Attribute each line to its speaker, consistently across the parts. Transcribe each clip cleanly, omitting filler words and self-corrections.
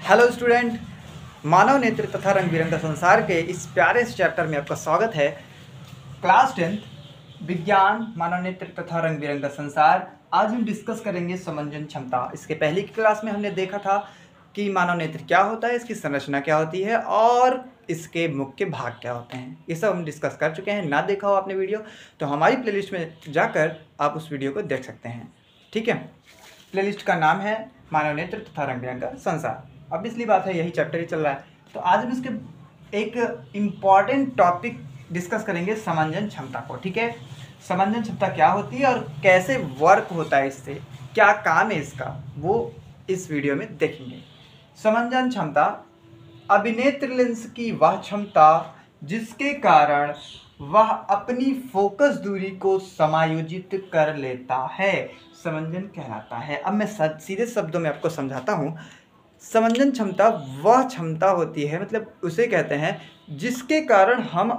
Speaker 1: Hello student, मानव नेत्र तथा रंग बिरंगा संसार के इस प्यारे से चैप्टर में आपका स्वागत है। क्लास 10 विज्ञान, मानव नेत्र तथा रंग बिरंगा संसार। आज हम डिस्कस करेंगे समंजन क्षमता। इसके पहले की क्लास में हमने देखा था कि मानव नेत्र क्या होता है, इसकी संरचना क्या होती है और इसके मुख्य भाग क्या होते हैं। ये सब हम डिस्कस कर चुके हैं। ना देखा हो आपने वीडियो तो हमारी प्लेलिस्ट में जाकर आप उस वीडियो को देख सकते हैं। ठीक है, प्लेलिस्ट का नाम है मानव नेत्र तथा रंग बिरंगा संसार। अब इसलिए बात है, यही चैप्टर ही चल रहा है। तो आज हम इसके एक इम्पॉर्टेंट टॉपिक डिस्कस करेंगे, समंजन क्षमता को। ठीक है, समंजन क्षमता क्या होती है और कैसे वर्क होता है, इससे क्या काम है इसका, वो इस वीडियो में देखेंगे। समंजन क्षमता अभिनेत्र लेंस की वह क्षमता जिसके कारण वह अपनी फोकस दूरी को समायोजित कर लेता है, समंजन कहलाता है। अब मैं सीधे शब्दों में आपको समझाता हूँ। समंजन क्षमता वह क्षमता होती है, मतलब उसे कहते हैं जिसके कारण हम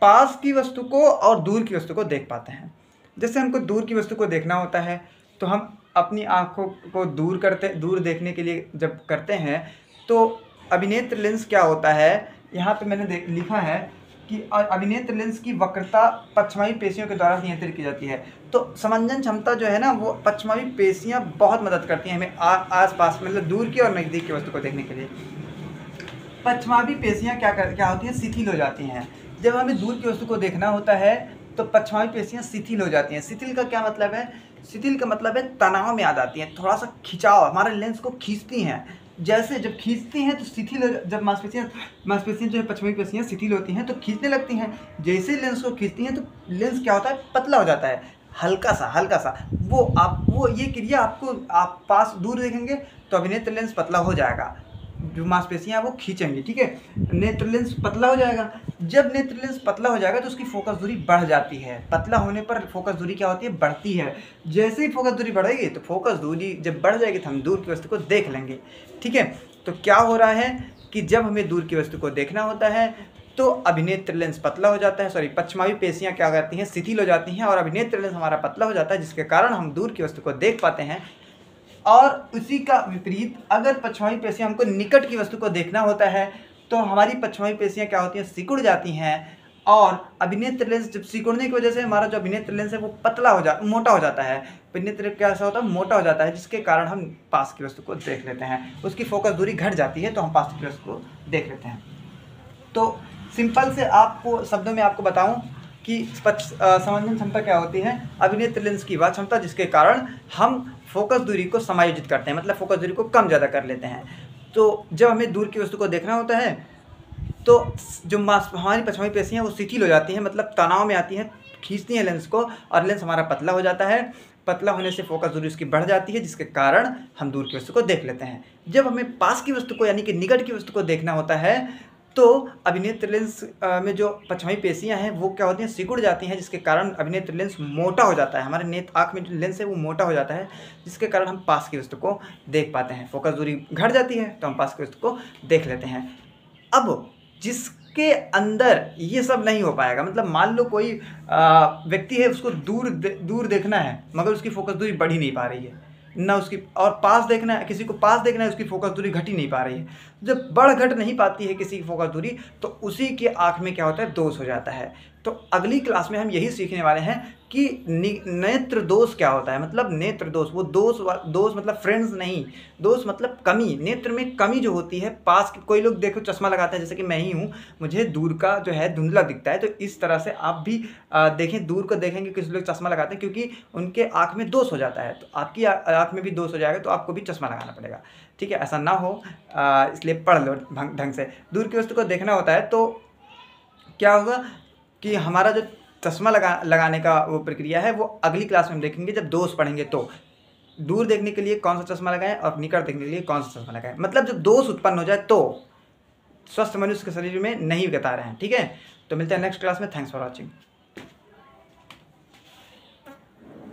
Speaker 1: पास की वस्तु को और दूर की वस्तु को देख पाते हैं। जैसे हमको दूर की वस्तु को देखना होता है तो हम अपनी आँखों को दूर देखने के लिए जब करते हैं तो अभिनेत्र लेंस क्या होता है, यहाँ पे मैंने लिखा है कि अभिनेत्र लेंस की वक्रता पश्चमी पेशियों के द्वारा नियंत्रित की जाती है। तो समंजन क्षमता जो है ना, वो पश्चमी पेशियाँ बहुत मदद करती हैं हमें आस-पास, मतलब दूर की और नज़दीक की वस्तु को देखने के लिए। पश्चमी पेशियाँ क्या होती हैं, शिथिल हो जाती हैं। जब हमें दूर की वस्तु को देखना होता है तो पश्चमी पेशियाँ शिथिल हो जाती हैं। शिथिल का क्या मतलब है? शिथिल का मतलब है तनाव में आ जाती हैं, थोड़ा सा खिंचाव, हमारे लेंस को खींचती हैं। जैसे जब खींचती हैं तो शिथिल, जब मांसपेशियाँ जो है पश्चमी पेशियाँ शिथिल होती हैं तो खींचने लगती हैं। जैसे लेंस को खींचती हैं तो लेंस क्या होता है, पतला हो जाता है, हल्का सा। वो ये क्रिया आपको, आप पास दूर देखेंगे तो अभिनेत्र लेंस पतला हो जाएगा, जो मांसपेशियाँ वो खींचेंगी। ठीक है, नेत्र लेंस पतला हो जाएगा। जब नेत्र लेंस पतला हो जाएगा तो उसकी फोकस दूरी बढ़ जाती है। पतला होने पर फोकस दूरी क्या होती है, बढ़ती है। जैसे ही फोकस दूरी बढ़ेगी तो फोकस दूरी जब बढ़ जाएगी तो हम दूर की वस्तु को देख लेंगे। ठीक है, तो क्या हो रहा है कि जब हमें दूर की वस्तु को देखना होता है तो अभिनेत्र लेंस पतला हो जाता है, पश्चमी पेशियाँ क्या करती हैं, शिथिल हो जाती हैं और अभिनेत्र लेंस हमारा पतला हो जाता है, जिसके कारण हम दूर की वस्तु को देख पाते हैं। और उसी का विपरीत अगर पश्चमी पेशियाँ हमको निकट की वस्तु को देखना होता है तो हमारी पश्चमी पेशियाँ क्या होती हैं, सिकुड़ जाती हैं। और अभिनेत्र लेंस जब सिकुड़ने की वजह से हमारा जो अभिनेत्र लेंस है वो मोटा हो जाता है। अभिनेत्र कैसा होता है, मोटा हो जाता है, जिसके कारण हम पास की वस्तु को देख लेते हैं। उसकी फोकस दूरी घट जाती है तो हम पास की वस्तु को देख लेते हैं। तो सिंपल से आपको शब्दों में आपको बताऊं कि समंजन क्षमता क्या होती है। अभिनेत्र लेंस की वह क्षमता जिसके कारण हम फोकस दूरी को समायोजित करते हैं, मतलब फोकस दूरी को कम ज़्यादा कर लेते हैं। तो जब हमें दूर की वस्तु को देखना होता है तो जो हमारी पश्चमी पेशियाँ वो शिथिल हो जाती हैं, मतलब तनाव में आती हैं, खींचती हैं लेंस को और लेंस हमारा पतला हो जाता है। पतला होने से फोकस दूरी उसकी बढ़ जाती है, जिसके कारण हम दूर की वस्तु को देख लेते हैं। जब हमें पास की वस्तु को यानी कि निकट की वस्तु को देखना होता है तो अभिनेत्र लेंस में जो पश्चमी पेशियाँ हैं वो क्या होती हैं, सिकुड़ जाती हैं, जिसके कारण अभिनेत्र लेंस मोटा हो जाता है। हमारे आँख में जो लेंस है वो मोटा हो जाता है, जिसके कारण हम पास की वस्तु को देख पाते हैं। फोकस दूरी घट जाती है तो हम पास की वस्तु को देख लेते हैं। अब जिसके अंदर ये सब नहीं हो पाएगा, मतलब मान लो कोई व्यक्ति है, उसको दूर देखना है मगर उसकी फोकस दूरी बढ़ ही नहीं पा रही है ना, उसकी और पास देखना है, किसी को पास देखना है, उसकी फोकस दूरी घट ही नहीं पा रही है। जब बढ़ घट नहीं पाती है किसी की फोकस दूरी तो उसी के आँख में क्या होता है, दोष हो जाता है। तो अगली क्लास में हम यही सीखने वाले हैं कि नेत्र दोष क्या होता है। मतलब नेत्र दोष, वो दोष मतलब फ्रेंड्स नहीं, दोष मतलब कमी, नेत्र में कमी जो होती है। पास कोई लोग देखो चश्मा लगाते हैं, जैसे कि मैं ही हूँ, मुझे दूर का जो है धुंधला दिखता है, तो इस तरह से आप भी देखें, दूर को देखेंगे कुछ लोग चश्मा लगाते हैं क्योंकि उनके आँख में दोष हो जाता है। तो आपकी आँख में भी दोष हो जाएगा तो आपको भी चश्मा लगाना पड़ेगा। ठीक है, ऐसा ना हो इसलिए पढ़ लो ढंग से। दूर की वस्तु को देखना होता है तो क्या होगा कि हमारा जो चश्मा लगाने का वो प्रक्रिया है वो अगली क्लास में हम देखेंगे, जब दोष पढ़ेंगे। तो दूर देखने के लिए कौन सा चश्मा लगाएं और निकट देखने के लिए कौन सा चश्मा लगाएं, मतलब जब दोष उत्पन्न हो जाए तो स्वस्थ मनुष्य के शरीर में नहीं बता रहे हैं। ठीक है, तो मिलते हैं नेक्स्ट क्लास में। Thanks for watching.